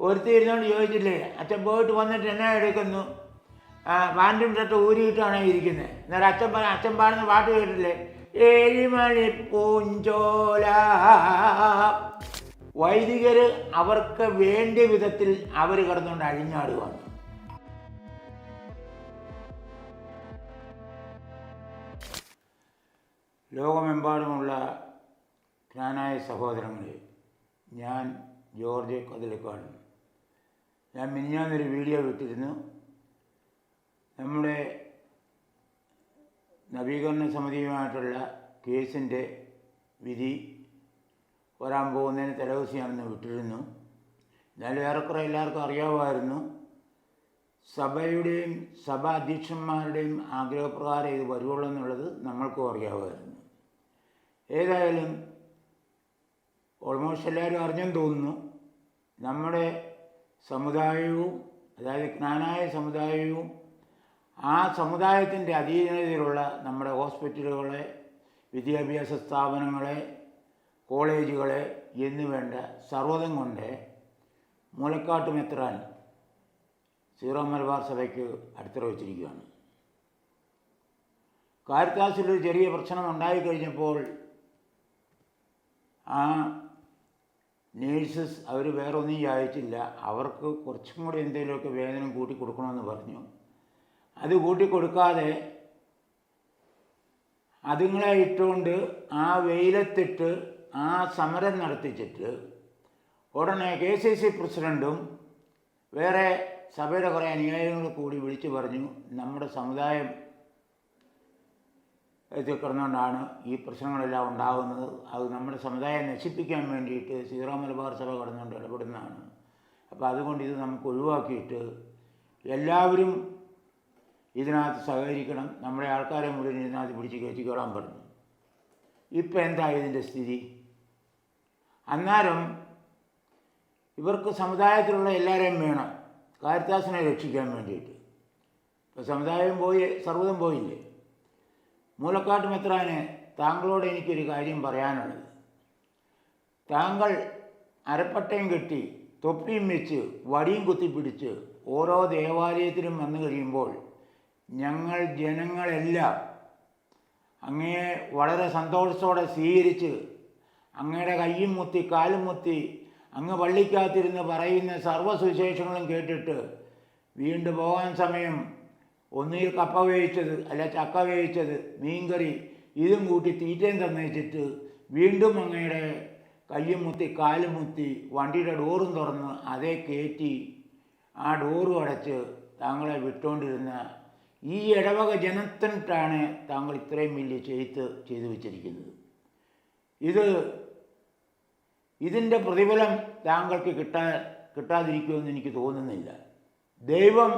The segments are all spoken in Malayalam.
ഒരുത്തി ഇരുന്നോണ്ട് ചോദിച്ചില്ലേ, അച്ഛൻ പോയിട്ട് വന്നിട്ട് എന്നാ എടുക്കുന്നു? പാൻറ്റും ഷർട്ട് ഊരിയിട്ടാണ് ഇരിക്കുന്നത്. എന്നാലും അച്ഛൻ പാടുന്ന പാട്ട് കേട്ടില്ലേ, ഏഴിമണി പൂഞ്ചോല. വൈദികർ അവർക്ക് വേണ്ടിയ വിധത്തിൽ അവർ കിടന്നുകൊണ്ട് അഴിഞ്ഞാടുവാണ്. ലോകമെമ്പാടുമുള്ള ജ്ഞാനായ സഹോദരങ്ങളെ, ഞാൻ ജോർജ് കതിലക്കാട്. ഞാൻ മിനിഞ്ഞാന്നൊരു വീഡിയോ വിട്ടിരുന്നു. നമ്മുടെ നവീകരണ സമിതിയുമായിട്ടുള്ള കേസിൻ്റെ വിധി വരാൻ പോകുന്നതിന് തലേദിവസമാണെന്ന് വിട്ടിരുന്നു. എന്നാലും ഏറെക്കുറെ എല്ലാവർക്കും അറിയാമായിരുന്നു. സഭയുടെയും സഭാ അധ്യക്ഷന്മാരുടെയും ആഗ്രഹപ്രകാരം ഇത് വരുവുള്ളൂ എന്നുള്ളത് നമ്മൾക്കും അറിയാമായിരുന്നു. ഏതായാലും ഓൾമോസ്റ്റ് എല്ലാവരും അറിഞ്ഞെന്ന് തോന്നുന്നു. നമ്മുടെ സമുദായവും, അതായത് ജ്ഞാനായ സമുദായവും ആ സമുദായത്തിൻ്റെ അധീനതയിലുള്ള നമ്മുടെ ഹോസ്പിറ്റലുകളെ, വിദ്യാഭ്യാസ സ്ഥാപനങ്ങളെ, കോളേജുകളെ എന്നുവേണ്ട സർവ്വതും കൊണ്ട് മൂലക്കാട്ട് മെത്രാൻ സീറോ മലബാർ സഭയ്ക്ക് അടിത്തറ വച്ചിരിക്കുകയാണ്. കാരിത്താസിലൊരു ചെറിയ പ്രശ്നം ഉണ്ടായിക്കഴിഞ്ഞപ്പോൾ ആ നേഴ്സസ് അവർ വേറെ ഒന്നും ചോദിച്ചില്ല. അവർക്ക് കുറച്ചും കൂടി എന്തെങ്കിലുമൊക്കെ വേതനം കൂട്ടി കൊടുക്കണമെന്ന് പറഞ്ഞു. അത് കൂട്ടിക്കൊടുക്കാതെ അതുങ്ങളെ ഇട്ടുകൊണ്ട് ആ വെയിലത്തിട്ട് ആ സമരം നടത്തിച്ചിട്ട് ഉടനെ KCC പ്രസിഡൻറ്റും വേറെ സഭയുടെ കുറേ അനുയായികൾ കൂടി വിളിച്ചു പറഞ്ഞു, നമ്മുടെ സമുദായം കിടന്നുകൊണ്ടാണ് ഈ പ്രശ്നങ്ങളെല്ലാം ഉണ്ടാകുന്നത്. അത് നമ്മുടെ സമുദായം നശിപ്പിക്കാൻ വേണ്ടിയിട്ട് സീറോ മലബാർ സഭ കിടന്നുകൊണ്ട് ഇടപെടുന്നതാണ്. അപ്പോൾ അതുകൊണ്ട് ഇത് നമുക്ക് ഒഴിവാക്കിയിട്ട് എല്ലാവരും ഇതിനകത്ത് സഹകരിക്കണം, നമ്മുടെ ആൾക്കാരെ മുഴുവൻ ഇതിനകത്ത് പിടിച്ച് കയറ്റിക്കോളാൻ പറഞ്ഞു. ഇപ്പം എന്താ ഇതിൻ്റെ സ്ഥിതി? അന്നേരം ഇവർക്ക് സമുദായത്തിലുള്ള എല്ലാവരെയും വേണം കാരിത്താസിനെ രക്ഷിക്കാൻ വേണ്ടിയിട്ട്. ഇപ്പോൾ സമുദായം പോയി, സർവ്വതും പോയില്ലേ. മൂലക്കാട്ട് മെത്രാന്, താങ്കളോട് എനിക്കൊരു കാര്യം പറയാനുള്ളത്. താങ്കൾ അരപ്പട്ടയും കെട്ടി തൊപ്പിയും വെച്ച് വടിയും കുത്തിപ്പിടിച്ച് ഓരോ ദേവാലയത്തിലും വന്നു കഴിയുമ്പോൾ ഞങ്ങൾ ജനങ്ങളെല്ലാം അങ്ങയെ വളരെ സന്തോഷത്തോടെ സ്വീകരിച്ച് അങ്ങയുടെ കയ്യും മുത്തി കാലും മുത്തി അങ്ങ് പള്ളിക്കകത്തിരുന്ന് പറയുന്ന സർവ്വസുവിശേഷങ്ങളും കേട്ടിട്ട് വീണ്ടും പോകാൻ സമയം ഒന്നുകിൽ കപ്പ വേവിച്ചത്, അല്ല ചക്ക വേവിച്ചത്, മീൻകറി ഇതും കൂട്ടി തീറ്റയും തന്നേച്ചിട്ട് വീണ്ടും അങ്ങയുടെ കയ്യും മുത്തി കാലും മുത്തി വണ്ടിയുടെ ഡോറും തുറന്ന് അതേ കയറ്റി ആ ഡോറും അടച്ച് താങ്കളെ വിട്ടുകൊണ്ടിരുന്ന ഈ ഇടവക ജനത്തിനിട്ടാണ് താങ്കൾ ഇത്രയും വലിയ ചെയ്തു വച്ചിരിക്കുന്നത്. ഇതിൻ്റെ പ്രതിഫലം താങ്കൾക്ക് കിട്ടാതിരിക്കുമെന്ന് എനിക്ക് തോന്നുന്നില്ല. ദൈവം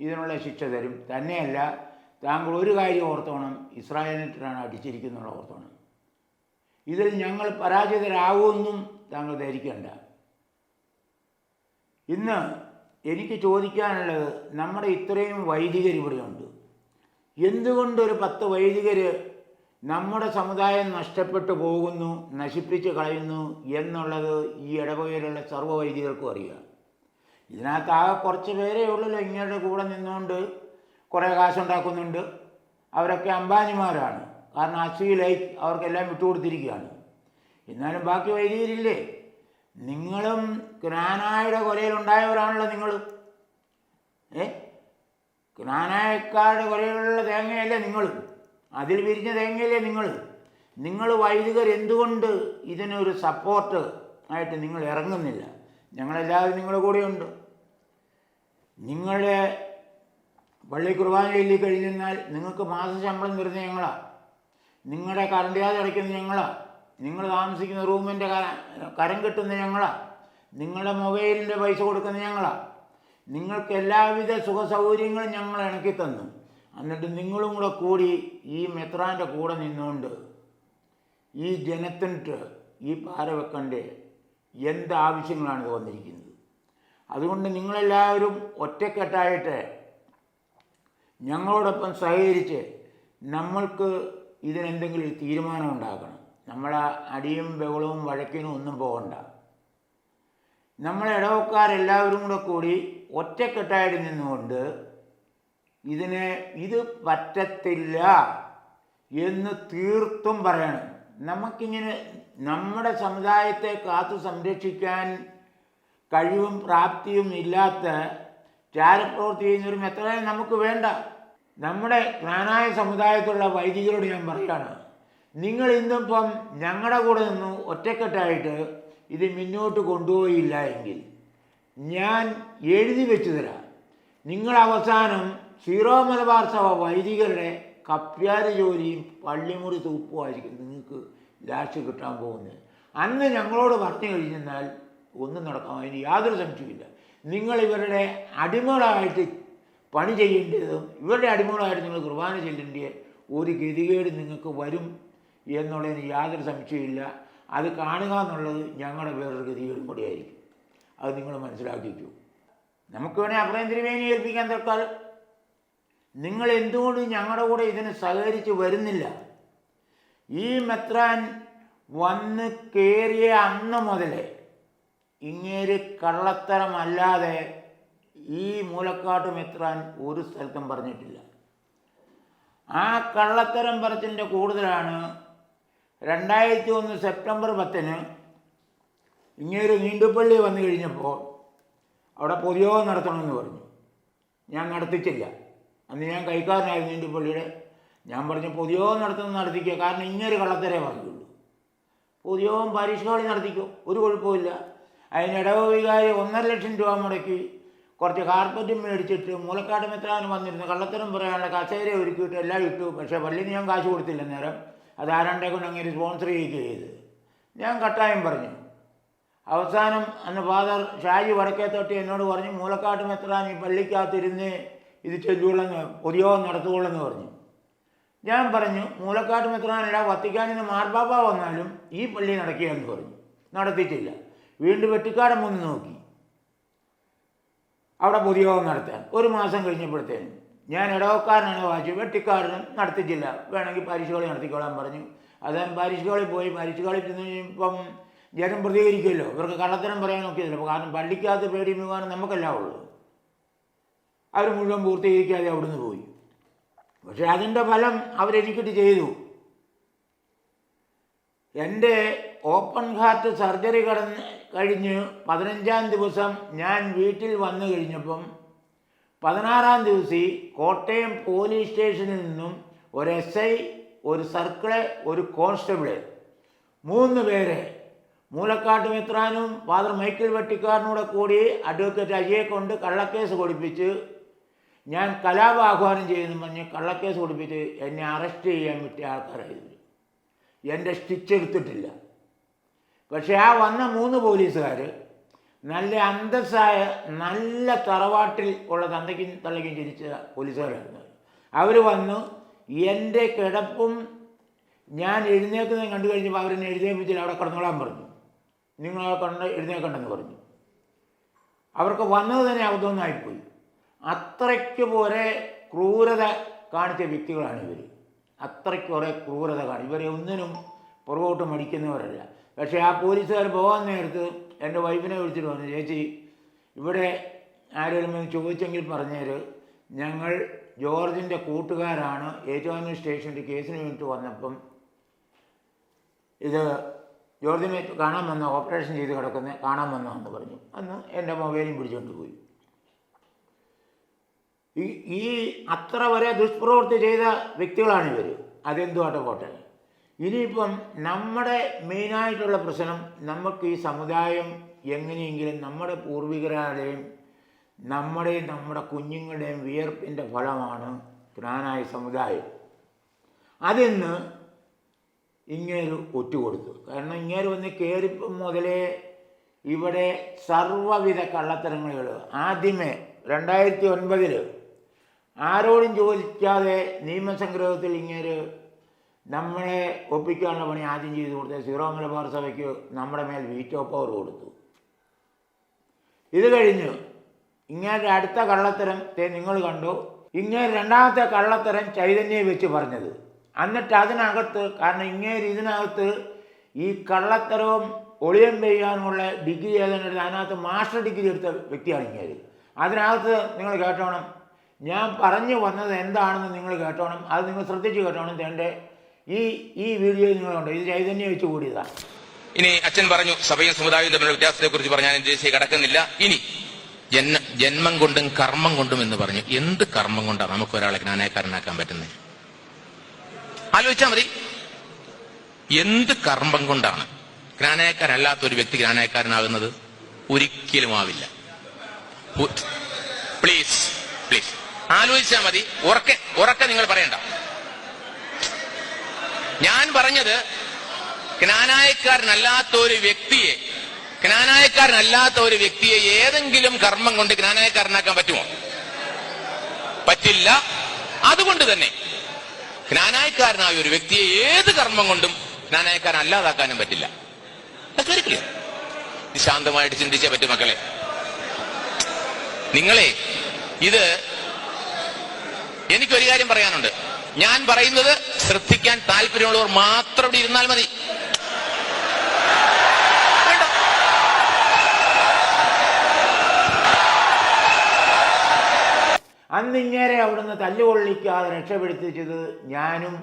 ഇതിനുള്ള ശിക്ഷ തരും. തന്നെയല്ല, താങ്കൾ ഒരു കാര്യം ഓർത്തോണം, ഇസ്രായേലിനാണ് അടിച്ചിരിക്കുന്നുള്ള ഓർത്തോണം. ഇതിൽ ഞങ്ങൾ പരാജിതരാകുമെന്നും താങ്കൾ ധരിക്കേണ്ട. ഇന്ന് എനിക്ക് ചോദിക്കാനുള്ളത്, നമ്മുടെ ഇത്രയും വൈദികർ ഇവിടെയുണ്ട്, എന്തുകൊണ്ടൊരു 10 വൈദികർ നമ്മുടെ സമുദായം നഷ്ടപ്പെട്ടു പോകുന്നു, നശിപ്പിച്ച് കളയുന്നു എന്നുള്ളത് ഈ ഇടവകയിലുള്ള സർവ്വ വൈദികർക്കും അറിയാം. ഇതിനകത്ത് ആകെ കുറച്ച് പേരേ ഉള്ളല്ലോ ഇങ്ങയുടെ കൂടെ നിന്നുകൊണ്ട് കുറേ കാശുണ്ടാക്കുന്നുണ്ട്. അവരൊക്കെ അംബാനിമാരാണ്. കാരണം അസീലേക്ക് അവർക്കെല്ലാം വിട്ടുകൊടുത്തിരിക്കുകയാണ്. എന്നാലും ബാക്കി വൈദികരില്ലേ? നിങ്ങളും ജ്ഞാനായുടെ കൊലയിലുണ്ടായവരാണല്ലോ നിങ്ങൾ. ജ്ഞാനായക്കാരുടെ കൊലയിലുള്ള തേങ്ങയല്ലേ നിങ്ങൾ? അതിൽ വിരിഞ്ഞ തേങ്ങയല്ലേ നിങ്ങൾ വൈദികർ എന്തുകൊണ്ട് ഇതിനൊരു സപ്പോർട്ട് ആയിട്ട് നിങ്ങൾ ഇറങ്ങുന്നില്ല? ഞങ്ങളെല്ലാവരും നിങ്ങളുടെ കൂടെയുണ്ട്. നിങ്ങളുടെ പള്ളി കുർബാന ചൊല്ലി കഴിഞ്ഞാൽ നിങ്ങൾക്ക് മാസശമ്പളം തരുന്ന ഞങ്ങളാണ്. നിങ്ങളുടെ കറണ്ട് ചാർജ് അടയ്ക്കുന്ന ഞങ്ങളാണ്. നിങ്ങൾ താമസിക്കുന്ന റൂമിൻ്റെ കരം കെട്ടുന്ന ഞങ്ങളാണ്. നിങ്ങളുടെ മൊബൈലിൻ്റെ പൈസ കൊടുക്കുന്ന ഞങ്ങളാണ്. നിങ്ങൾക്ക് എല്ലാവിധ സുഖ സൗകര്യങ്ങളും ഞങ്ങൾ ഇണക്കി തന്നു. എന്നിട്ട് നിങ്ങളും കൂടെ കൂടി ഈ മെത്രാൻ്റെ കൂടെ നിന്നുകൊണ്ട് ഈ ജനത്തിനിട്ട് ഈ പാര വെക്കണ്ടേ എന്താവശ്യങ്ങളാണ് വന്നിരിക്കുന്നത്? അതുകൊണ്ട് നിങ്ങളെല്ലാവരും ഒറ്റക്കെട്ടായിട്ട് ഞങ്ങളോടൊപ്പം സഹകരിച്ച് നമ്മൾക്ക് ഇതിനെന്തെങ്കിലും ഒരു തീരുമാനം ഉണ്ടാക്കണം. നമ്മളെ അടിയും ബഹളവും വഴക്കിനും ഒന്നും പോകണ്ട. നമ്മളെ ഇടവക്കാരെല്ലാവരും കൂടി ഒറ്റക്കെട്ടായിട്ട് നിന്നുകൊണ്ട് ഇത് പറ്റത്തില്ല എന്ന് തീർത്തും പറയണം. നമുക്കിങ്ങനെ നമ്മുടെ സമുദായത്തെ കാത്തു സംരക്ഷിക്കാൻ കഴിവും പ്രാപ്തിയും ഇല്ലാത്ത ചാരപ്രവൃത്തി ചെയ്യുന്നൊരു മെത്രാനെ നമുക്ക് വേണ്ട. നമ്മുടെ ജ്ഞാനായ സമുദായത്തിലുള്ള വൈദികരോട് ഞാൻ പറയുകയാണ്, നിങ്ങൾ ഇന്നിപ്പം ഞങ്ങളുടെ കൂടെ നിന്ന് ഒറ്റക്കെട്ടായിട്ട് ഇത് മുന്നോട്ട് കൊണ്ടുപോയില്ല എങ്കിൽ ഞാൻ എഴുതി വെച്ചു തരാം, നിങ്ങൾ അവസാനം സീറോ മലബാർ സഭ വൈദികരുടെ കപ്പ്യാര് ജോലിയും പള്ളിമുറി തൂപ്പുമായിരിക്കും നിങ്ങൾക്ക് ലാസ്റ്റ് കിട്ടാൻ പോകുന്നത്. അന്ന് ഞങ്ങളോട് പറഞ്ഞു കഴിഞ്ഞാൽ ഒന്നും നടക്കാം, അതിന് യാതൊരു സംശയമില്ല. നിങ്ങൾ ഇവരുടെ അടിമകളായിട്ട് പണി ചെയ്യേണ്ടതും ഇവരുടെ അടിമകളായിട്ട് നിങ്ങൾ കുർബാന ചെല്ലേണ്ട ഒരു ഗതികേട് നിങ്ങൾക്ക് വരും എന്നുള്ളതിന് യാതൊരു സംശയമില്ല. അത് കാണുക എന്നുള്ളത് ഞങ്ങളുടെ വേറൊരു ഗതികേടും കൂടിയായിരിക്കും. അത് നിങ്ങൾ മനസ്സിലാക്കിക്കൂ. നമുക്ക് വേണേൽ അപ്രയം തിരുമേനി ഏൽപ്പിക്കാൻ തൽക്കാലം. നിങ്ങൾ എന്തുകൊണ്ട് ഞങ്ങളുടെ കൂടെ ഇതിന് സഹകരിച്ച് വരുന്നില്ല? ഈ മെത്രാൻ വന്ന് കയറിയ അന്ന് മുതലേ ഇങ്ങേര് കള്ളത്തരമല്ലാതെ ഈ മൂലക്കാട്ട് മെത്രാൻ ഒരു സ്ഥലത്തും പറഞ്ഞിട്ടില്ല. ആ കള്ളത്തരം പറച്ചിൻ്റെ കൂടുതലാണ് 2001 സെപ്റ്റംബർ 10 ഇങ്ങേര് നീണ്ടുപള്ളി വന്നു കഴിഞ്ഞപ്പോൾ അവിടെ പൊതുയോഗം നടത്തണമെന്ന് പറഞ്ഞു. ഞാൻ നടത്തിച്ചില്ല. അന്ന് ഞാൻ കൈക്കാരനായിരുന്നു നീണ്ടുപള്ളിയുടെ. ഞാൻ പറഞ്ഞു പൊതുയോഗം നടത്തിക്കുക, കാരണം ഇങ്ങേര് കള്ളത്തരേ പറഞ്ഞുള്ളൂ. പൊതുയോഗം പരീക്ഷകളിൽ നടത്തിക്കും, ഒരു കുഴപ്പമില്ല. അതിന് ഇടവവികാരി 1.5 ലക്ഷം രൂപ മുടക്കി കുറച്ച് കാർപ്പറ്റും മേടിച്ചിട്ട് മൂലക്കാട് മെത്രാൻ വന്നിരുന്നു കള്ളത്തരം പറയാനുള്ള കസേര ഒരുക്കിയിട്ട് എല്ലാം ഇട്ടു. പക്ഷേ പള്ളിയിൽ ഞാൻ കാശ് കൊടുത്തില്ല. നേരം അത് ആരാണ്ടെ കൊണ്ട് അങ്ങനെ സ്പോൺസർ ചെയ്യുക ചെയ്ത് ഞാൻ കട്ടായം പറഞ്ഞു. അവസാനം അന്ന് ഫാദർ ഷാജി വടക്കേത്തൊട്ടി എന്നോട് പറഞ്ഞു, മൂലക്കാട്ട് മെത്രാൻ ഈ പള്ളിക്കകത്തിരുന്ന് ഇത് ചെല്ലുകൊള്ളെന്ന്, പൊതുയോഗം നടത്തുകൊള്ളെന്ന് പറഞ്ഞു. ഞാൻ പറഞ്ഞു മൂലക്കാട്ട് മെത്രാനല്ല, വത്തിക്കാനിൽ നിന്ന് മാർപ്പാപ്പ വന്നാലും ഈ പള്ളി നടക്കുകയെന്ന് പറഞ്ഞു. നടത്തിയിട്ടില്ല. വീണ്ടും വെട്ടിക്കാടൻ വന്ന് നോക്കി അവിടെ പൊതുയോഗം നടത്താൻ. ഒരു മാസം കഴിഞ്ഞപ്പോഴത്തേനും ഞാൻ ഇടവക്കാരനാണ് വായിച്ചു, വെട്ടിക്കാരനും നടത്തിച്ചില്ല, വേണമെങ്കിൽ പാരിഷുകളി നടത്തിക്കോളാൻ പറഞ്ഞു. അതാൻ പാരിഷുകളിൽ പോയി. പാരിഷുകളിൽ ചെന്ന് ഇപ്പം ജനം പ്രതികരിക്കുമല്ലോ, ഇവർക്ക് കള്ളത്തരം പറയാൻ നോക്കിയതില്ല. കാരണം പള്ളിക്കകത്ത് പേടി മുഖാനും നമുക്കെല്ലാം ഉള്ളൂ. അവർ മുഴുവൻ പൂർത്തീകരിക്കാതെ അവിടുന്ന് പോയി. പക്ഷെ അതിൻ്റെ ഫലം അവരെനിക്കിട്ട് ചെയ്തു. എൻ്റെ ഓപ്പൺ ഹാർട്ട് സർജറി കഴിഞ്ഞ് 15-ാം ദിവസം ഞാൻ വീട്ടിൽ വന്നു കഴിഞ്ഞപ്പം 16-ാം ദിവസം കോട്ടയം പോലീസ് സ്റ്റേഷനിൽ നിന്നും ഒരു SI, ഒരു സർക്കിള്, ഒരു കോൺസ്റ്റബിള്, 3 പേരെ മൂലക്കാട്ട് മെത്രാനും ഫാദർ മൈക്കിൾ വെട്ടിക്കാരനൂടെ കൂടി അഡ്വക്കേറ്റ് അജയെ കൊണ്ട് കള്ളക്കേസ് കൊടുപ്പിച്ച് ഞാൻ കലാപാഹ്വാനം ചെയ്യുന്നു പറഞ്ഞ് കള്ളക്കേസ് കൊടുപ്പിച്ച് എന്നെ അറസ്റ്റ് ചെയ്യാൻ പറ്റിയ ആൾക്കാരായിരുന്നു. എൻ്റെ സ്റ്റിച്ച് എടുത്തിട്ടില്ല. പക്ഷേ ആ വന്ന 3 പോലീസുകാർ നല്ല അന്തസ്സായ നല്ല തറവാട്ടിൽ ഉള്ള തന്തയ്ക്കും തള്ളയ്ക്കും ജനിച്ച പോലീസുകാരായിരുന്നു. അവർ വന്നു എൻ്റെ കിടപ്പും ഞാൻ എഴുന്നേക്കുന്നത് കണ്ടു കഴിഞ്ഞപ്പോൾ അവരെന്നെ എഴുന്നേൽപ്പിച്ചില്ല, അവിടെ കിടന്നോളാൻ പറഞ്ഞു. നിങ്ങളവിടെ കണ്ട് എഴുന്നേൽക്കണ്ടെന്ന് പറഞ്ഞു. അവർക്ക് വന്നത് തന്നെ അബദ്ധമൊന്നായിപ്പോയി. അത്രയ്ക്ക് പോലെ ക്രൂരത കാണിച്ച വ്യക്തികളാണ് ഇവർ. അത്രയ്ക്ക് കുറേ ക്രൂരത കാണും. ഇവരെ ഒന്നിനും പുറകോട്ട് മടിക്കുന്നവരല്ല. പക്ഷേ ആ പോലീസുകാർ പോകാൻ നേരത്ത് എൻ്റെ വൈഫിനെ വിളിച്ചിട്ട് പറഞ്ഞു, ചേച്ചി ഇവിടെ ആരെങ്കിലും ചോദിച്ചെങ്കിൽ പറഞ്ഞേര്, ഞങ്ങൾ ജോർജിൻ്റെ കൂട്ടുകാരാണ്, ഏറ്റുമാനൂർ സ്റ്റേഷനിൽ കേസിന് വേണ്ടിയിട്ട് വന്നപ്പം ഇത് ജോർജിനെ കാണാൻ വന്ന, ഓപ്പറേഷൻ ചെയ്ത് കിടക്കുന്ന കാണാൻ വന്നതെന്ന് പറഞ്ഞു. അന്ന് എൻ്റെ മൊബൈലും പിടിച്ചുകൊണ്ട് പോയി. ഈ അത്ര വരെ ദുഷ്പ്രവൃത്തി ചെയ്ത വ്യക്തികളാണിവർ. അതെന്തുമാട്ടെ പോട്ടെ. ഇനിയിപ്പം നമ്മുടെ മെയിനായിട്ടുള്ള പ്രശ്നം, നമുക്ക് ഈ സമുദായം എങ്ങനെയെങ്കിലും നമ്മുടെ പൂർവികരുടെയും നമ്മുടെ കുഞ്ഞുങ്ങളുടെയും വിയർപ്പിൻ്റെ ഫലമാണ് ജ്ഞാനായ സമുദായം. അതിന്ന് ഇങ്ങേര് ഒറ്റുകൊടുത്തു. കാരണം ഇങ്ങേര് വന്ന് കയറിപ്പം മുതലേ ഇവിടെ സർവ്വവിധ കള്ളത്തരങ്ങൾ. ആദ്യമേ 2009 ആരോടും ചോദിക്കാതെ നിയമസംഗ്രഹത്തിൽ ഇങ്ങേര് നമ്മളെ ഒപ്പിക്കാനുള്ള പണി ആദ്യം ചെയ്ത് കൊടുത്ത സീറോ മലബാർ സഭയ്ക്ക് നമ്മുടെ മേൽ വീറ്റോ പവർ കൊടുത്തു. ഇത് കഴിഞ്ഞ് ഇങ്ങേരുടെ അടുത്ത കള്ളത്തരം നിങ്ങൾ കണ്ടു. ഇങ്ങേര് രണ്ടാമത്തെ കള്ളത്തരം ചൈതന്യയെ വെച്ച് പറഞ്ഞത്. എന്നിട്ട് അതിനകത്ത്, കാരണം ഇങ്ങേര് ഇതിനകത്ത് ഈ കള്ളത്തരവും ഒളിയം ചെയ്യാനുള്ള ഡിഗ്രി ഏതാണ്ട് അതിനകത്ത് മാസ്റ്റർ ഡിഗ്രി എടുത്ത വ്യക്തിയാണ് ഇങ്ങനെ. അതിനകത്ത് നിങ്ങൾ കേട്ടോണം, ഞാൻ പറഞ്ഞു വന്നത് എന്താണെന്ന് നിങ്ങൾ കേട്ടോണം, അത് നിങ്ങൾ ശ്രദ്ധിച്ച് കേട്ടോണം. എൻ്റെ ഈ വീഡിയോ നിങ്ങളുണ്ട്, ഇത് ചൈതന്യം വെച്ച് കൂടിയതാണ്. ഇനി അച്ഛൻ പറഞ്ഞു സഭയും സമുദായവും തമ്മിലുള്ള വ്യത്യാസത്തെക്കുറിച്ച് പറഞ്ഞാൽ ഞാൻ കടക്കുന്നില്ല. ഇനി ജന്മം കൊണ്ടും കർമ്മം കൊണ്ടും എന്ന് പറഞ്ഞു. എന്ത് കർമ്മം കൊണ്ടാണ് നമുക്ക് ഒരാളെ ജ്ഞാനക്കാരനാക്കാൻ പറ്റുന്നത്? ആലോചിച്ചാൽ മതി. എന്ത് കർമ്മം കൊണ്ടാണ് ജ്ഞാനക്കാരല്ലാത്ത ഒരു വ്യക്തി ജ്ഞാനക്കാരനാകുന്നത്? ഒരിക്കലും ആവില്ല. പ്ലീസ് പ്ലീസ് ആലോചിച്ചാൽ മതി. ഉറക്കെ നിങ്ങൾ പറയണ്ട. ഞാൻ പറഞ്ഞത് ജ്ഞാനായക്കാരനല്ലാത്ത ഒരു വ്യക്തിയെ ഏതെങ്കിലും കർമ്മം കൊണ്ട് ജ്ഞാനായക്കാരനാക്കാൻ പറ്റുമോ? പറ്റില്ല. അതുകൊണ്ട് തന്നെ ജ്ഞാനായക്കാരനായ ഒരു വ്യക്തിയെ ഏത് കർമ്മം കൊണ്ടും ജ്ഞാനായക്കാരൻ അല്ലാതാക്കാനും പറ്റില്ല. ശാന്തമായിട്ട് ചിന്തിച്ചേ പറ്റൂ മക്കളെ. നിങ്ങളെ ഇത് എനിക്കൊരു കാര്യം പറയാനുണ്ട്. ഞാൻ പറയുന്നത് ശ്രദ്ധിക്കാൻ താല്പര്യമുള്ളവർ മാത്രം ഇവിടെ ഇരുന്നാൽ മതി. അന്നിങ്ങേരെ അവിടുന്ന് തല്ലുകൊള്ളിക്കാതെ രക്ഷപ്പെടുത്തിച്ചത് ഞാനും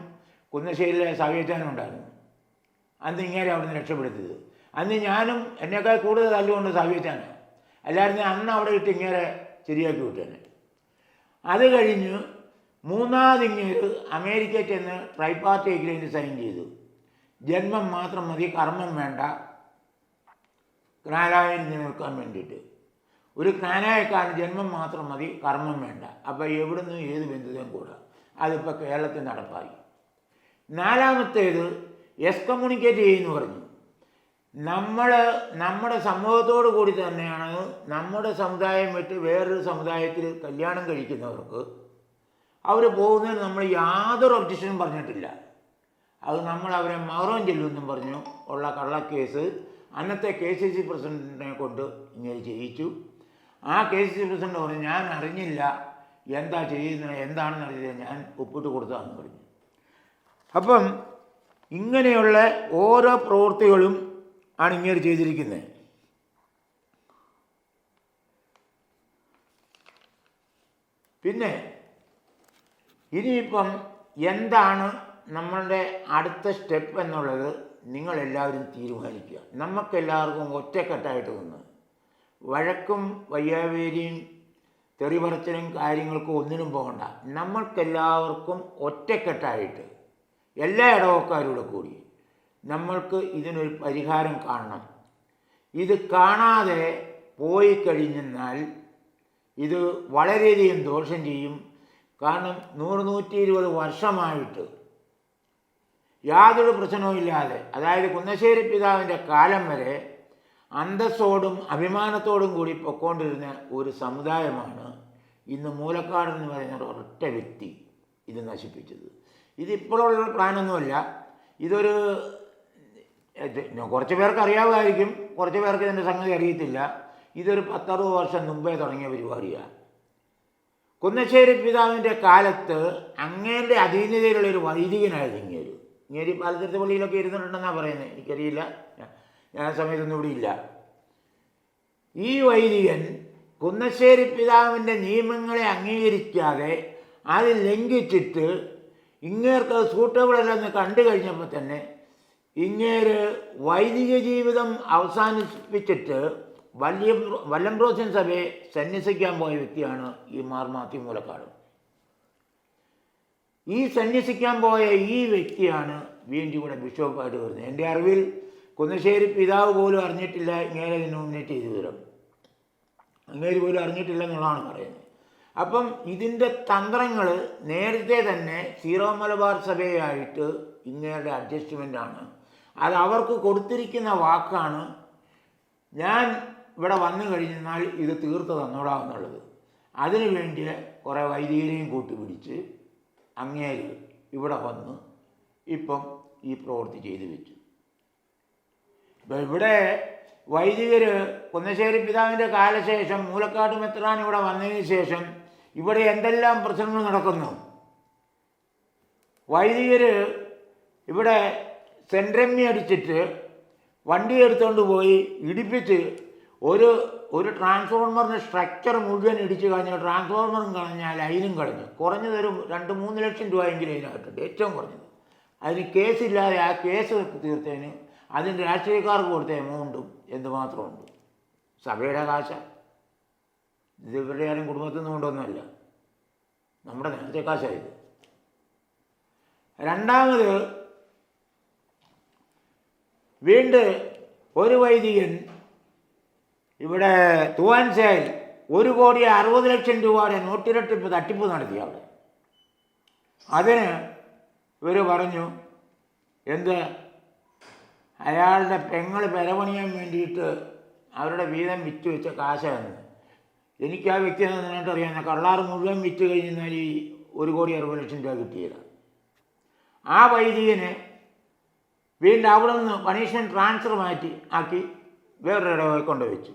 കുന്നശ്ശേരിയിലെ സവ്യച്ചാനും ഉണ്ടായിരുന്നു. അന്നിങ്ങേരെ അവിടുന്ന് രക്ഷപ്പെടുത്തിയത്. അന്ന് ഞാനും എന്നേക്കാൾ കൂടുതൽ തല്ലുകൊണ്ട് സവ്യച്ചാണ്. അല്ലായിരുന്നു അന്ന് അവിടെ ഇട്ട് ഇങ്ങേരെ ശരിയാക്കി വിട്ടേനെ. അത് കഴിഞ്ഞ് മൂന്നാമതിങ്ങേര് അമേരിക്കയിൽ ചെന്ന് ട്രൈപാർട്ടി എഗ്രിമെന്റ് സൈൻ ചെയ്തു. ജന്മം മാത്രം മതി, കർമ്മം വേണ്ട, ജ്ഞാനായൻ നിലനിൽക്കാൻ വേണ്ടിയിട്ട്. ഒരു ജ്ഞാനായക്കാരന് ജന്മം മാത്രം മതി, കർമ്മം വേണ്ട. അപ്പോൾ എവിടുന്ന് ഏത് ബന്ധുതയും കൂടാ. അതിപ്പോൾ കേരളത്തിൽ നടപ്പായി. നാലാമത്തേത് എക്സ്കമ്മ്യൂണിക്കേറ്റ് ചെയ്യുമെന്ന് പറഞ്ഞു. നമ്മുടെ സമൂഹത്തോടു കൂടി തന്നെയാണ് നമ്മുടെ സമുദായം വിട്ട് വേറൊരു സമുദായത്തിൽ കല്യാണം കഴിക്കുന്നവർക്ക് അവർ പോകുന്നതിന് നമ്മൾ യാതൊരു ഒബ്ജക്ഷനും പറഞ്ഞിട്ടില്ല. അത് നമ്മൾ അവരെ മഹറം ചെല്ലുമെന്നും പറഞ്ഞു ഉള്ള കള്ളക്കേസ് അന്നത്തെ KCC പ്രസിഡന്റിനെ കൊണ്ട് ഇങ്ങനെ ചെയ്യിച്ചു. ആ KCC പ്രസിഡന്റ് പറഞ്ഞു, ഞാൻ അറിഞ്ഞില്ല, എന്താ ചെയ്യുന്നത്, എന്താണെന്ന് അറിയില്ല, ഞാൻ ഒപ്പിട്ട് കൊടുത്തതാണെന്ന് പറഞ്ഞു. അപ്പം ഇങ്ങനെയുള്ള ഓരോ പ്രവൃത്തികളും ആണ് ഇങ്ങനെ ചെയ്തിരിക്കുന്നത്. പിന്നെ ഇനിയിപ്പം എന്താണ് നമ്മളുടെ അടുത്ത സ്റ്റെപ്പ് എന്നുള്ളത് നിങ്ങളെല്ലാവരും തീരുമാനിക്കുക. നമുക്കെല്ലാവർക്കും ഒറ്റക്കെട്ടായിട്ട് നിന്ന് വഴക്കും വയ്യാവേരിയും തെറിപറച്ചിലും കാര്യങ്ങൾക്കും ഒന്നിനും പോകണ്ട. നമ്മൾക്കെല്ലാവർക്കും ഒറ്റക്കെട്ടായിട്ട് എല്ലാ ഇടവക്കാരുടെ കൂടി നമ്മൾക്ക് ഇതിനൊരു പരിഹാരം കാണണം. ഇത് കാണാതെ പോയി കഴിഞ്ഞാൽ ഇത് വളരെയധികം ദോഷം ചെയ്യും. കാരണം 100-120 വർഷമായിട്ട് യാതൊരു പ്രശ്നവുമില്ലാതെ, അതായത് കുന്നശ്ശേരി പിതാവിൻ്റെ കാലം വരെ അന്തസ്സോടും അഭിമാനത്തോടും കൂടി പൊയ്ക്കൊണ്ടിരുന്ന ഒരു സമുദായമാണ് ഇന്ന് മൂലക്കാട് എന്ന് പറയുന്ന ഒരൊറ്റ വ്യക്തി ഇത് നശിപ്പിച്ചത്. ഇതിപ്പോഴുള്ള പ്ലാനൊന്നുമല്ല. ഇതൊരു കുറച്ച് പേർക്ക് അറിയാമായിരിക്കും, കുറച്ച് പേർക്ക് ഇതിൻ്റെ സംഗതി അറിയത്തില്ല. ഇതൊരു 10-60 വർഷം മുമ്പേ തുടങ്ങിയ പരിപാടിയാണ്. കുന്നശ്ശേരി പിതാവിൻ്റെ കാലത്ത് അങ്ങേരുടെ അധീനതയിലുള്ളൊരു വൈദികനായിരുന്നു ഇങ്ങേരി പാലത്തിരുത്ത പള്ളിയിലൊക്കെ ഇരുന്നിട്ടുണ്ടെന്നാണ് പറയുന്നത്, എനിക്കറിയില്ല, ഞാൻ സമയത്തൊന്നും ഇവിടെ ഇല്ല. ഈ വൈദികൻ കുന്നശ്ശേരി പിതാവിൻ്റെ നിയമങ്ങളെ അംഗീകരിക്കാതെ അത് ലംഘിച്ചിട്ട് ഇങ്ങേർക്ക് അത് സൂട്ടബിളല്ലെന്ന് കണ്ടു കഴിഞ്ഞപ്പോൾ തന്നെ ഇങ്ങേര് വൈദിക ജീവിതം അവസാനിപ്പിച്ചിട്ട് വല്ലംബ്രോസ്യൻ സഭയെ സന്യസിക്കാൻ പോയ വ്യക്തിയാണ് ഈ മാർ മാത്യു മൂലക്കാട്. ഈ സന്യസിക്കാൻ പോയ ഈ വ്യക്തിയാണ് വീണ്ടും ഇവിടെ ബിഷപ്പായിട്ട് വരുന്നത്. എൻ്റെ അറിവിൽ കുന്നശ്ശേരി പിതാവ് പോലും അറിഞ്ഞിട്ടില്ല ഇങ്ങനെ നോമിനേറ്റ് ചെയ്തു തരും. അങ്ങേര് പോലും അറിഞ്ഞിട്ടില്ല എന്നുള്ളതാണ് പറയുന്നത്. അപ്പം ഇതിൻ്റെ തന്ത്രങ്ങൾ നേരത്തെ തന്നെ സീറോ മലബാർ സഭയായിട്ട് ഇങ്ങേരുടെ അഡ്ജസ്റ്റ്മെൻ്റാണ്. അത് അവർക്ക് കൊടുത്തിരിക്കുന്ന വാക്കാണ്, ഞാൻ ഇവിടെ വന്നു കഴിഞ്ഞാൽ ഇത് തീർത്ത് തന്നോടാവുന്നുള്ളത്. അതിനു വേണ്ടി കുറേ വൈദികരെയും കൂട്ടുപിടിച്ച് അങ്ങേര് ഇവിടെ വന്ന് ഇപ്പം ഈ പ്രവൃത്തി ചെയ്തു വെച്ചു. ഇപ്പം ഇവിടെ വൈദികർ കുന്നശ്ശേരി പിതാവിൻ്റെ കാലശേഷം മൂലക്കാട് മെത്രാൻ ഇവിടെ വന്നതിന് ശേഷം ഇവിടെ എന്തെല്ലാം പ്രശ്നങ്ങൾ നടക്കുന്നു. വൈദികർ ഇവിടെ സെൻട്രമ്മി അടിച്ചിട്ട് വണ്ടി എടുത്തുകൊണ്ട് പോയി ഇടിപ്പിച്ച് ഒരു ട്രാൻസ്ഫോർമറിൻ്റെ സ്ട്രക്ചർ മുഴുവൻ ഇടിച്ച് കളഞ്ഞു. ട്രാൻസ്ഫോർമറും കളഞ്ഞാൽ ലൈനും കളഞ്ഞു. കുറഞ്ഞതൊരു 2-3 ലക്ഷം രൂപയെങ്കിലും ഇതിനകത്തുണ്ട്, ഏറ്റവും കുറഞ്ഞത്. അതിന് കേസില്ലാതെ ആ കേസ് തീർത്തതിന് അതിന് രാഷ്ട്രീയക്കാർക്ക് കൊടുത്ത എമൗണ്ടും എന്തുമാത്രമുണ്ട്. സഭയുടെ കാശ, ഇത് ഇവരുടെ ആരും കുടുംബത്തിൽ നിന്ന് കൊണ്ടൊന്നുമല്ല, നമ്മുടെ നേരത്തെ കാശായത്. രണ്ടാമത് വീണ്ടും ഒരു വൈദികൻ ഇവിടെ തൂവാൻശായിൽ 1,60,00,000 രൂപയുടെ നോട്ടിരട്ടിപ്പ് തട്ടിപ്പ് നടത്തി അവിടെ. അതിന് ഇവർ പറഞ്ഞു എന്ത്, അയാളുടെ പെങ്ങൾ പെരപണിയാൻ വേണ്ടിയിട്ട് അവരുടെ വീതം വിറ്റ് വെച്ച കാശാണ്. എനിക്ക് ആ വ്യക്തി നന്നായിട്ട് അറിയാവുന്ന കള്ളാറ് മുഴുവൻ വിറ്റ് കഴിഞ്ഞാൽ ഈ 1,60,00,000 രൂപ കിട്ടിയത്. ആ വൈദികനെ വീണ്ടും അവിടെ നിന്ന് പണിഷ്മെൻറ്റ് ട്രാൻസ്ഫർ ആക്കി വേറൊരു ഇടവയിൽ കൊണ്ടുവച്ചു.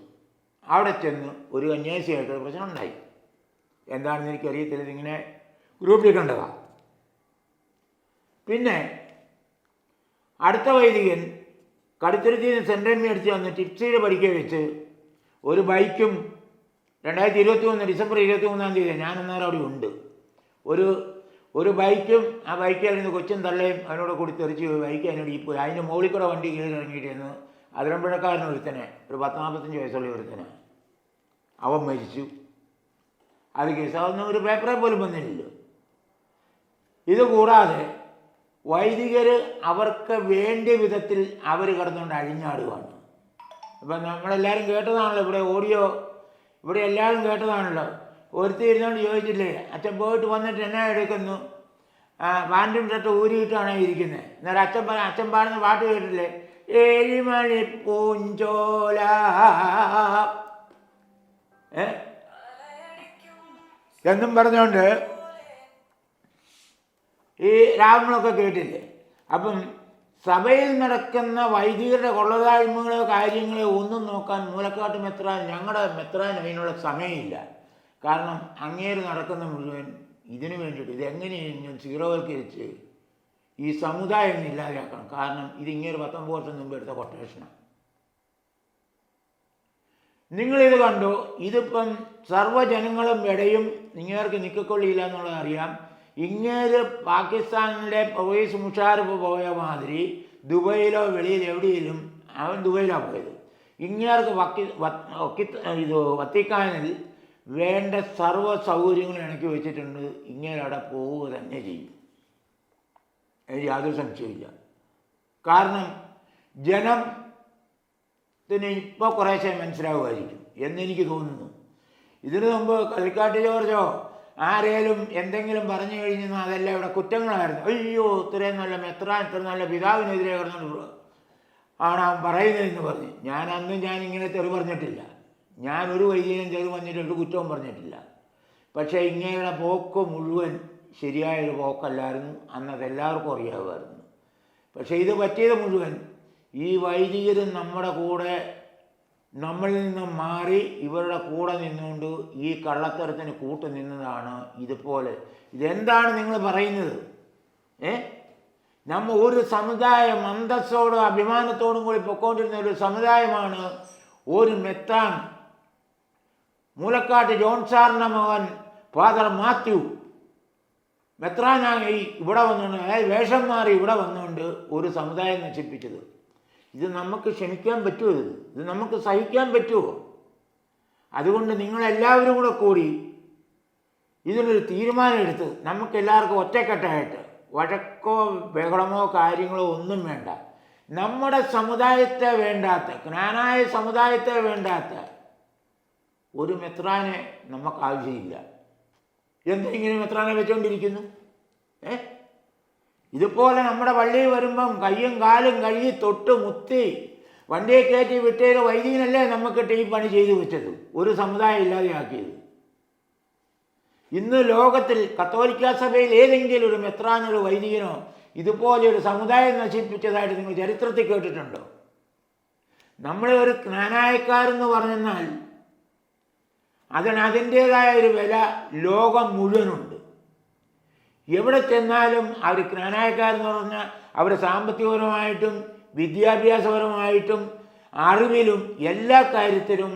അവിടെ ചെന്ന് ഒരു കന്യാസിയായിട്ടൊരു പ്രശ്നം ഉണ്ടായി. എന്താണെന്ന് എനിക്കറിയത്തില്ല, ഇതിങ്ങനെ ഗ്രൂപ്പിൽ കണ്ടതാണ്. പിന്നെ അടുത്ത വൈദികൻ കടുത്തുരുത്തിയിൽ നിന്ന് സെൻട്രൽ മേടിച്ച് വന്ന് ടിപ്സിയിൽ പഠിക്കുക വെച്ച് ഒരു ബൈക്കും 2021 ഡിസംബർ 23 ഞാൻ അന്നേരം അവിടെ ഉണ്ട്. ഒരു ബൈക്കും ആ ബൈക്കിൽ നിന്ന് കൊച്ചും തള്ളയും അതിനോട് കൂടി തെറിച്ച് പോയി. ബൈക്ക് അതിനോട് ഈ പോയി. അതിന് മുകളിൽ കൂടെ വണ്ടി കീഴിലിറങ്ങിയിട്ടിരുന്നു. അതിരമ്പഴക്കാരൻ ഒരുത്തനെ, ഒരു 40-45 വയസ്സുള്ള ഒരുത്തനെ, അവൻ മരിച്ചു. അത് കേസ് അതൊന്നും ഒരു പേപ്പറെ പോലും വന്നില്ലല്ലോ. ഇതുകൂടാതെ വൈദികർ അവർക്ക് വേണ്ടിയ വിധത്തിൽ അവർ കിടന്നുകൊണ്ട് അഴിഞ്ഞാടുകയാണ്. ഇപ്പം നമ്മളെല്ലാവരും കേട്ടതാണല്ലോ, ഇവിടെ എല്ലാവരും കേട്ടതാണല്ലോ. ഒരുത്തി ഇരുന്നോണ്ട് ചോദിച്ചില്ലേ, അച്ഛൻ പോയിട്ട് വന്നിട്ട് എന്നാ എടുക്കുന്നു, പാൻറ്റും ഷർട്ട് ഊരിയിട്ടാണ് ഇരിക്കുന്നത്. അന്നേരം അച്ഛൻ പാടുന്ന പാട്ട് കേട്ടില്ലേ, ഏഴിമണി പൂഞ്ചോല എന്നും പറഞ്ഞുകൊണ്ട് ഈ രാഗങ്ങളൊക്കെ കേട്ടില്ലേ. അപ്പം സഭയിൽ നടക്കുന്ന വൈദികരുടെ കൊള്ളതായ്മകളോ കാര്യങ്ങളോ ഒന്നും നോക്കാൻ മൂലക്കാട്ട് മെത്രാൻ, ഞങ്ങളുടെ മെത്രാൻ അതിനുള്ള സമയമില്ല. കാരണം അങ്ങേര് നടക്കുന്ന മുഴുവൻ ഇതിനു വേണ്ടിയിട്ട് ഇതെങ്ങനെയെങ്കിലും സീറോവൽക്കരിച്ച് ഈ സമുദായം ഇല്ലാതെയാക്കണം. കാരണം ഇതിങ്ങേര് 19 വർഷം മുമ്പ് എടുത്ത കൊട്ടേഷനാണ്. നിങ്ങളിത് കണ്ടു. ഇതിപ്പം സർവ്വജനങ്ങളും ഇടയും ഇങ്ങേർക്ക് നിൽക്കൊള്ളിയില്ല എന്നുള്ളത് അറിയാം. ഇങ്ങേര് പാകിസ്ഥാനിലെ പർവേസ് മുഷാരഫ് പോയ മാതിരി ദുബൈയിലോ വെളിയിൽ എവിടെയെങ്കിലും, അവൻ ദുബൈയിലാണ് പോയത്, ഇങ്ങേർക്ക് വത്തിക്കാനിൽ വേണ്ട സർവ്വ സൗകര്യങ്ങളും ഇണക്കി വെച്ചിട്ടുണ്ട്. ഇങ്ങേരവിടെ പോവുക തന്നെ ചെയ്യും, എനിക്ക് യാതൊരു സംശയമില്ല. കാരണം ജനത്തിന് ഇപ്പോൾ കുറേശ്ശെ മനസ്സിലാവുമായിരിക്കും എന്നെനിക്ക് തോന്നുന്നു. ഇതിനു മുമ്പ് കൽക്കാട്ട് ജോർജോ ആരേലും എന്തെങ്കിലും പറഞ്ഞു കഴിഞ്ഞാൽ അതെല്ലാം ഇവിടെ കുറ്റങ്ങളായിരുന്നു. അയ്യോ ഇത്രയും നല്ല മെത്രാൻ, ഇത്ര നല്ല പിതാവിനെതിരെ കിടന്നു ആണ് അവൻ പറയുന്നതെന്ന് പറഞ്ഞ്. ഞാനിങ്ങനെ തെറി പറഞ്ഞിട്ടില്ല. ഞാനൊരു വൈദികനും തെറി പറഞ്ഞിട്ട് ഒരു കുറ്റവും പറഞ്ഞിട്ടില്ല. പക്ഷേ ഇങ്ങനെയുള്ള പോക്ക് മുഴുവൻ ശരിയായൊരു പോക്കല്ലായിരുന്നു. അന്നത് എല്ലാവർക്കും അറിയാമായിരുന്നു. പക്ഷേ ഇത് പറ്റിയത് മുഴുവൻ ഈ വൈദികരും നമ്മുടെ കൂടെ, നമ്മളിൽ നിന്ന് മാറി ഇവരുടെ കൂടെ നിന്നുകൊണ്ട് ഈ കള്ളത്തരത്തിന് കൂട്ടു നിന്നതാണ്. ഇതുപോലെ ഇതെന്താണ് നിങ്ങൾ പറയുന്നത്? നമ്മൾ ഒരു സമുദായം അന്തസ്സോടും അഭിമാനത്തോടും കൂടി പൊയ്ക്കൊണ്ടിരുന്ന ഒരു സമുദായമാണ്. ഒരു മെത്രാൻ, മൂലക്കാട്ട് ജോൺ സാറിൻ്റെ മകൻ ഫാദർ മാത്യു മെത്രാനായി ഇവിടെ വന്നുകൊണ്ട്, അതായത് വേഷം മാറി ഇവിടെ വന്നുകൊണ്ട് ഒരു സമുദായം നശിപ്പിച്ചത്. ഇത് നമുക്ക് ക്ഷമിക്കാൻ പറ്റുമോ? ഇത് നമുക്ക് സഹിക്കാൻ പറ്റുമോ? അതുകൊണ്ട് നിങ്ങളെല്ലാവരും കൂടി ഇതിനൊരു തീരുമാനം എടുത്ത് നമുക്കെല്ലാവർക്കും ഒറ്റക്കെട്ടായിട്ട്, വഴക്കോ ബഹളമോ കാര്യങ്ങളോ ഒന്നും വേണ്ട, നമ്മുടെ സമുദായത്തെ വേണ്ടാത്ത, ജ്ഞാനായ സമുദായത്തെ വേണ്ടാത്ത ഒരു മെത്രാനെ നമുക്ക് ആവശ്യമില്ല. എന്തിങ്ങനെ മെത്രാനെ വെച്ചുകൊണ്ടിരിക്കുന്നു? ഇതുപോലെ നമ്മുടെ പള്ളിയിൽ വരുമ്പം കയ്യും കാലും കഴുകി തൊട്ട് മുത്തി വണ്ടിയെ കയറ്റി വിട്ടേര് വൈദികനല്ലേ നമുക്കിട്ട് ഈ പണി ചെയ്തു വെച്ചത്, ഒരു സമുദായം ഇല്ലാതെയാക്കിയത്. ഇന്ന് ലോകത്തിൽ കത്തോലിക്ക സഭയിൽ ഏതെങ്കിലും ഒരു മെത്രാനൊരു വൈദികനോ ഇതുപോലെ ഒരു സമുദായം നശിപ്പിച്ചതായിട്ട് നിങ്ങൾ ചരിത്രത്തിൽ കേട്ടിട്ടുണ്ടോ? നമ്മളെ ഒരു ജ്ഞാനായക്കാരെന്ന് പറഞ്ഞെന്നാൽ അതിൻ്റേതായ ഒരു വില ലോകം മുഴുവനുണ്ട്. എവിടെ ചെന്നാലും അവർ ജ്ഞാനായക്കാരെന്ന് പറഞ്ഞാൽ അവർ സാമ്പത്തികപരമായിട്ടും വിദ്യാഭ്യാസപരമായിട്ടും അറിവിലും എല്ലാ കാര്യത്തിലും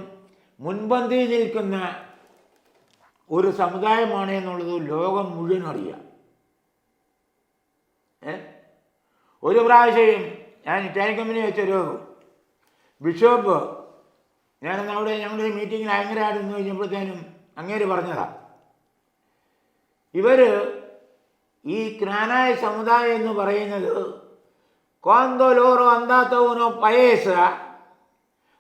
മുൻപന്തിയിൽ നിൽക്കുന്ന ഒരു സമുദായമാണ് എന്നുള്ളത് ലോകം മുഴുവൻ അറിയാം. ഒരു പ്രാവശ്യം ഞാൻ ഇറ്റാലിയൻ കമ്പനി വെച്ചൊരു ബിഷപ്പ്, ഞാനന്ന് അവിടെ ഞങ്ങളുടെ ഒരു മീറ്റിങ്ങിൽ ഭയങ്കരമായിട്ട് നിന്ന് കഴിഞ്ഞപ്പോഴത്തേനും അങ്ങേര് പറഞ്ഞതാണ്, ഇവർ ഈ ക്നാനായ സമുദായം എന്ന് പറയുന്നത് quando loro andatevano paese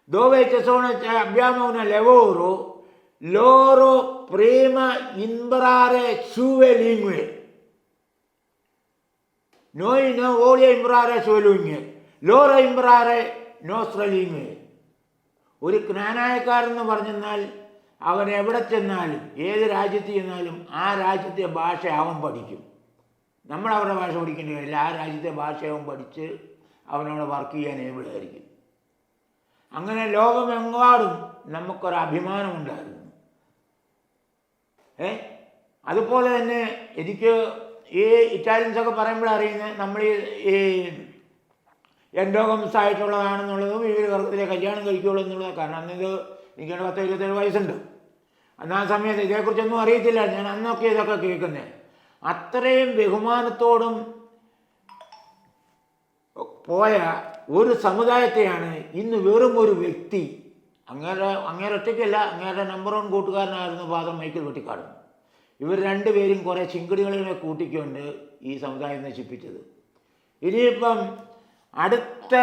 dove ci sono abbiamo un lavoro loro prima imparare sue lingue, noi non vogliamo imparare sue lingue, loro imparare nostre lingue. ഒരു ക്നാനായക്കാരെന്ന് പറഞ്ഞെന്നാൽ അവൻ എവിടെ ചെന്നാലും ഏത് രാജ്യത്ത് ചെന്നാലും ആ രാജ്യത്തെ ഭാഷ അവൻ പഠിക്കും. നമ്മളവരുടെ ഭാഷ പഠിക്കേണ്ടി വരില്ല, ആ രാജ്യത്തെ ഭാഷ അവൻ പഠിച്ച് അവനവിടെ വർക്ക് ചെയ്യാൻ ഏബിളായിരിക്കും. അങ്ങനെ ലോകമെങ്ങാടും നമുക്കൊരഭിമാനമുണ്ടായിരുന്നു. അതുപോലെ തന്നെ എനിക്ക് ഈ ഇറ്റാലിയൻസൊക്കെ പറയുമ്പോഴറിയുന്നത് നമ്മൾ ഈ എൻഡോഗംസ് ആയിട്ടുള്ളതാണെന്നുള്ളതും ഈ വർഗത്തിലെ കല്യാണം കഴിക്കുകയുള്ളൂ എന്നുള്ളത്. കാരണം അന്നിത് എനിക്ക് 10-27 വയസ്സുണ്ട്. അന്ന് ആ സമയത്ത് ഇതേക്കുറിച്ചൊന്നും അറിയത്തില്ല. ഞാൻ അന്നൊക്കെ ഇതൊക്കെ കേൾക്കുന്നത്. അത്രയും ബഹുമാനത്തോടും പോയ ഒരു സമുദായത്തെയാണ് ഇന്ന് വെറും ഒരു വ്യക്തി, അങ്ങേരെ ഒറ്റയ്ക്കല്ല, അങ്ങേരുടെ നമ്പർ 1 കൂട്ടുകാരനായിരുന്നു ഫാദർ മൈക്കിൾ വെട്ടിക്കാട്. ഇവർ രണ്ടുപേരും കുറേ ചിങ്കിടികളെ കൂട്ടിക്കൊണ്ട് ഈ സമുദായം നശിപ്പിച്ചത്. ഇനിയിപ്പം അടുത്ത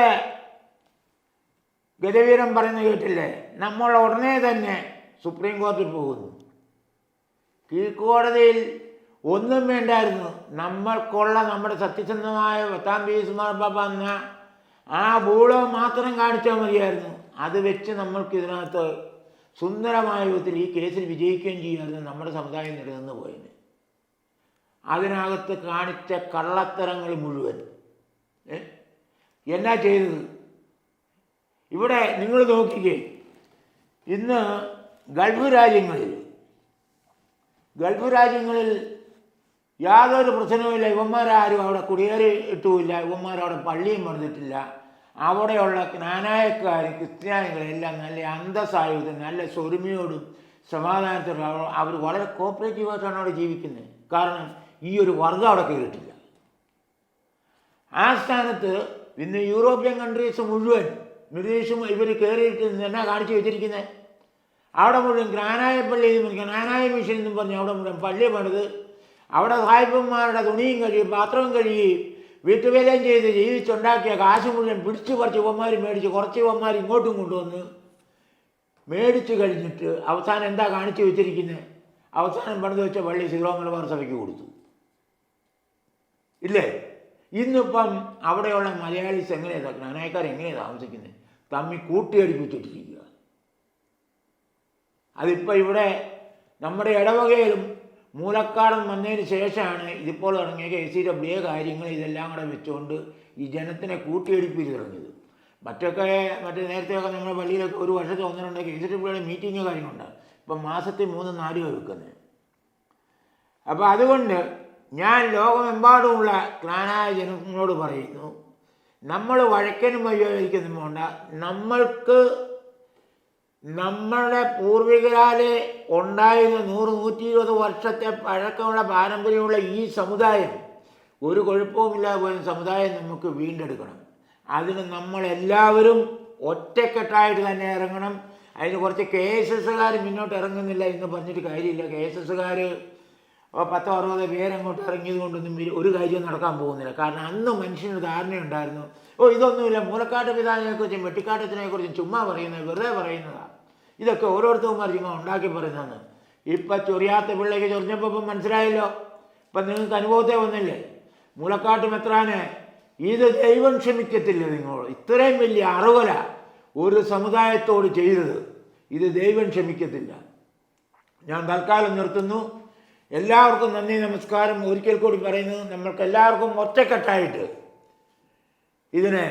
ഗജവീരൻ പറയുന്നത് കേട്ടില്ലേ, നമ്മൾ ഉടനെ തന്നെ സുപ്രീം കോടതിയിൽ പോകുന്നു. കീഴ്ക്കോടതിയിൽ ഒന്നും വേണ്ടായിരുന്നു, നമ്മൾക്കുള്ള നമ്മുടെ സത്യസന്ധമായ 10 പീസ് മാർപ്പാപ്പ എന്ന ആ ബൂളം മാത്രം കാണിച്ചാൽ മതിയായിരുന്നു. അത് വെച്ച് നമ്മൾക്ക് ഇതിനകത്ത് സുന്ദരമായ വിധത്തിൽ ഈ കേസിൽ വിജയിക്കുകയും ചെയ്യുമായിരുന്നു. നമ്മുടെ സമുദായം നിലനിന്ന് പോയത് അതിനകത്ത് കാണിച്ച കള്ളത്തരങ്ങൾ മുഴുവൻ എന്നാ ചെയ്തത്. ഇവിടെ നിങ്ങൾ നോക്കിക്കേ, ഇന്ന് ഗൾഫ് രാജ്യങ്ങളിൽ യാതൊരു പ്രശ്നവുമില്ല. ഇവന്മാരാരും അവിടെ കുടിയേറി ഇട്ടുമില്ല, ഇവന്മാരവിടെ പള്ളിയും പണിതിട്ടില്ല. അവിടെയുള്ള ക്നാനായക്കാരും ക്രിസ്ത്യാനികളെല്ലാം നല്ല അന്തസ്സായിട്ട് നല്ല സ്വരുമയോടും സമാധാനത്തോടും അവർ വളരെ കോപ്പറേറ്റീവായിട്ടാണ് അവിടെ ജീവിക്കുന്നത്. കാരണം ഈ ഒരു വർഗം അവിടെ കയറിയിട്ടില്ല. ആ സ്ഥാനത്ത് ഇന്ന് യൂറോപ്യൻ കൺട്രീസ് മുഴുവൻ മിഡിൽ ഇവർ കയറിയിട്ട് എന്നാ കാണിച്ചു വെച്ചിരിക്കുന്നത്, അവിടെ മുഴുവൻ ക്നാനായ പള്ളി, ക്നാനായ മിഷൻ എന്നും പറഞ്ഞ് അവിടെ മുഴുവൻ പള്ളി പണിത് അവിടെ സാഹിബന്മാരുടെ തുണിയും കഴുകി പാത്രവും കഴുകി വീട്ടുവേലയും ചെയ്ത് ജീവിച്ചുണ്ടാക്കിയ കാശ് മുഴുവൻ പിടിച്ചു പറിച്ച് ഇവന്മാർ മേടിച്ച് കുറച്ച് ഇവന്മാർ ഇങ്ങോട്ടും കൊണ്ടുവന്ന് മേടിച്ച് കഴിഞ്ഞിട്ട് അവസാനം എന്താ കാണിച്ചു വെച്ചിരിക്കുന്നത്, അവസാനം പണിത് വെച്ച പള്ളി സീറോ മലബാർ സഭയ്ക്ക് കൊടുത്തു ഇല്ലേ. ഇന്നിപ്പം അവിടെയുള്ള മലയാളീസ് എങ്ങനെയാണ്, ക്നാനായക്കാർ എങ്ങനെയാണ് താമസിക്കുന്നത്, തമ്മിൽ കൂട്ടിയടിപ്പിച്ചിട്ടിരിക്കുക. അതിപ്പോൾ ഇവിടെ നമ്മുടെ ഇടവകയിലും മൂലക്കാടൻ വന്നതിന് ശേഷമാണ് ഇതിപ്പോൾ തുടങ്ങിയ KCWA കാര്യങ്ങൾ ഇതെല്ലാം കൂടെ വെച്ചുകൊണ്ട് ഈ ജനത്തിനെ കൂട്ടിയടിപ്പിച്ച് തുടങ്ങിയത്. മറ്റേ നേരത്തെയൊക്കെ നമ്മുടെ പള്ളിയിലൊക്കെ ഒരു വർഷത്തെ 1-2 KCWA മീറ്റിംഗ് കാര്യങ്ങളുണ്ട്. ഇപ്പം മാസത്തിൽ 3-4 വെക്കുന്നത്. അപ്പോൾ അതുകൊണ്ട് ഞാൻ ലോകമെമ്പാടുമുള്ള ക്നാനായ ജനങ്ങളോട് പറയുന്നു, നമ്മൾ വഴക്കനും വയ്യാതിരിക്കുന്നു പോണ്ട. നമ്മൾക്ക് നമ്മളുടെ പൂർവികരാലെ ഉണ്ടായിരുന്ന 100-120 വർഷത്തെ പഴക്കമുള്ള പാരമ്പര്യമുള്ള ഈ സമുദായം, ഒരു കുഴപ്പവുമില്ലാതെ പോയ സമുദായം നമുക്ക് വീണ്ടെടുക്കണം. അതിന് നമ്മളെല്ലാവരും ഒറ്റക്കെട്ടായിട്ട് തന്നെ ഇറങ്ങണം. അതിന് കുറച്ച് KSSകാർ മുന്നോട്ട് ഇറങ്ങുന്നില്ല എന്ന് പറഞ്ഞിട്ട് കാര്യമില്ല. KSSകാർ 10-60 പേരങ്ങോട്ട് ഇറങ്ങിയത് കൊണ്ടൊന്നും ഒരു കാര്യം നടക്കാൻ പോകുന്നില്ല. കാരണം അന്ന് മനുഷ്യന് ധാരണയുണ്ടായിരുന്നു, ഇതൊന്നുമില്ല, മൂലക്കാട്ട് പിതാവിനെക്കുറിച്ചും വെട്ടിക്കാട്ടത്തിനെക്കുറിച്ചും ചുമ്മാ പറയുന്നത്, വെറുതെ പറയുന്നതാണ്, ഇതൊക്കെ ഓരോരുത്തർമാർ ചുമ്മാ ഉണ്ടാക്കി പറയുന്നതാണ്. ഇപ്പം ചൊറിയാത്ത പിള്ളേക്ക് ചൊറിഞ്ഞപ്പോൾ ഇപ്പം മനസ്സിലായല്ലോ. ഇപ്പം നിങ്ങൾക്ക് അനുഭവത്തെ വന്നില്ലേ, മൂലക്കാട്ട് മെത്രാന് ഇത് ദൈവം ക്ഷമിക്കത്തില്ല. നിങ്ങൾ ഇത്രയും വലിയ അറുകൊല ഒരു സമുദായത്തോട് ചെയ്തത് ഇത് ദൈവം ക്ഷമിക്കത്തില്ല. ഞാൻ തൽക്കാലം നിർത്തുന്നു. എല്ലാവർക്കും നന്ദി, നമസ്കാരം. ഒരിക്കൽ കൂടി പറയുന്നത്, നമ്മൾക്ക് എല്ലാവർക്കും ഒറ്റക്കെട്ടായിട്ട് ഇതിനെ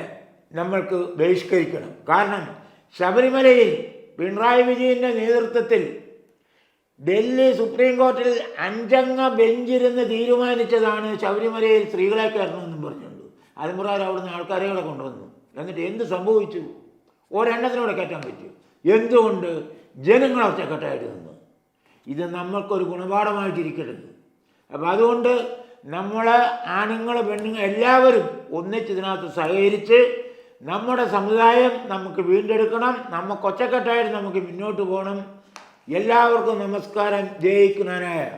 നമ്മൾക്ക് ബഹിഷ്കരിക്കണം. കാരണം ശബരിമലയിൽ പിണറായി വിജയൻ്റെ നേതൃത്വത്തിൽ ഡൽഹി സുപ്രീം കോടതിയിൽ 5-അംഗ ബെഞ്ചിരുന്ന് തീരുമാനിച്ചതാണ് ശബരിമലയിൽ സ്ത്രീകളെ കയറണമെന്നും പറഞ്ഞുകൊണ്ട്. അതിന് പ്രകാരം അവിടുന്ന് ആൾക്കാരെ കൊണ്ടുവന്നു. എന്നിട്ട് എന്ത് സംഭവിച്ചു? ഒരെണ്ണത്തിനൂടെ കയറ്റാൻ പറ്റും. എന്തുകൊണ്ട്? ജനങ്ങൾ ഒറ്റക്കെട്ടായിട്ട് നിന്ന്. ഇത് നമ്മൾക്കൊരു ഗുണപാഠമായിട്ടിരിക്കരുത്. അപ്പം അതുകൊണ്ട് നമ്മൾ ആണുങ്ങൾ പെണ്ണുങ്ങൾ എല്ലാവരും ഒന്നിച്ച് ഇതിനകത്ത് സഹകരിച്ച് നമ്മുടെ സമുദായം നമുക്ക് വീണ്ടെടുക്കണം. നമുക്ക് ഒറ്റക്കെട്ടായിട്ട് നമുക്ക് മുന്നോട്ട് പോകണം. എല്ലാവർക്കും നമസ്കാരം. ജയ് കുനാനായ.